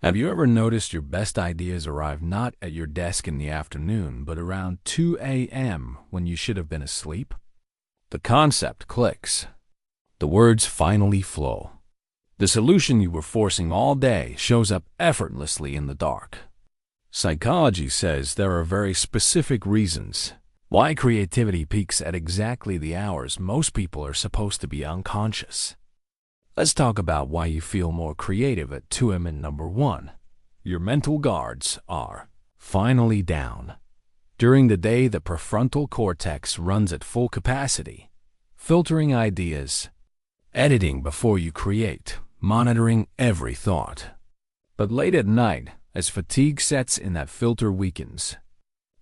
Have you ever noticed your best ideas arrive not at your desk in the afternoon, but around 2 a.m. when you should have been asleep? The concept clicks. The words finally flow. The solution you were forcing all day shows up effortlessly in the dark. Psychology says there are very specific reasons why creativity peaks at exactly the hours most people are supposed to be unconscious. Let's talk about why you feel more creative at 2 a.m. Number 1. Your mental guards are finally down. During the day, the prefrontal cortex runs at full capacity, filtering ideas, editing before you create, monitoring every thought. But late at night, as fatigue sets in, that filter weakens.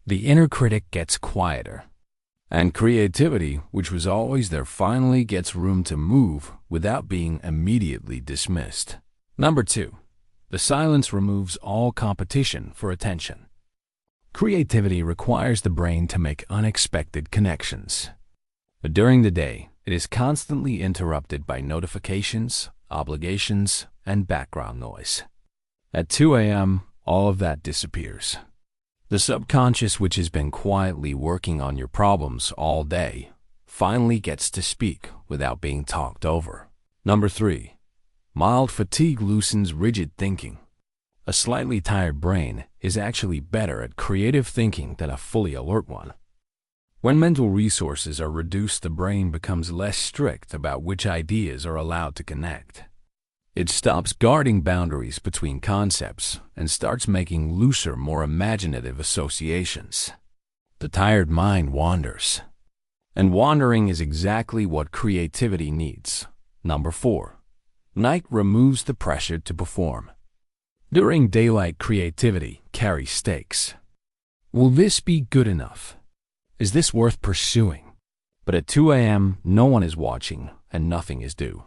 The inner critic gets quieter. And creativity, which was always there, finally gets room to move without being immediately dismissed. Number 2. The silence removes all competition for attention. Creativity requires the brain to make unexpected connections. But during the day, it is constantly interrupted by notifications, obligations, and background noise. At 2 a.m., all of that disappears. The subconscious, which has been quietly working on your problems all day, finally gets to speak without being talked over. Number 3. Mild fatigue loosens rigid thinking. A slightly tired brain is actually better at creative thinking than a fully alert one. When mental resources are reduced, the brain becomes less strict about which ideas are allowed to connect. It stops guarding boundaries between concepts and starts making looser, more imaginative associations. The tired mind wanders. And wandering is exactly what creativity needs. Number 4. Night removes the pressure to perform. During daylight, creativity carries stakes. Will this be good enough? Is this worth pursuing? But at 2 a.m., no one is watching and nothing is due.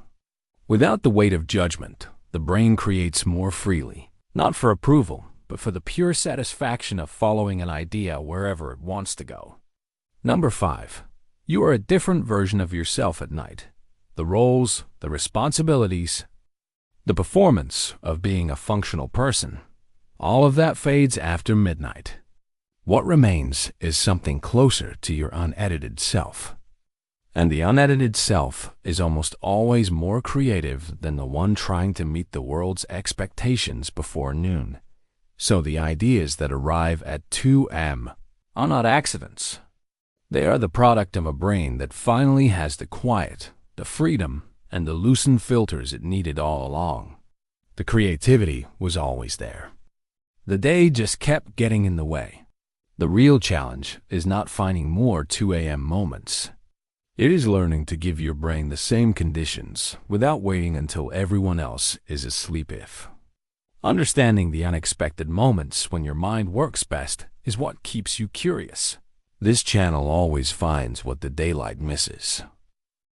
Without the weight of judgment, the brain creates more freely, not for approval, but for the pure satisfaction of following an idea wherever it wants to go. Number 5. You are a different version of yourself at night. The roles, the responsibilities, the performance of being a functional person, all of that fades after midnight. What remains is something closer to your unedited self. And the unedited self is almost always more creative than the one trying to meet the world's expectations before noon. So the ideas that arrive at 2 a.m. are not accidents. They are the product of a brain that finally has the quiet, the freedom, and the loosened filters it needed all along. The creativity was always there. The day just kept getting in the way. The real challenge is not finding more 2 a.m. moments. It is learning to give your brain the same conditions without waiting until everyone else is asleep. Understanding the unexpected moments when your mind works best is what keeps you curious. This channel always finds what the daylight misses.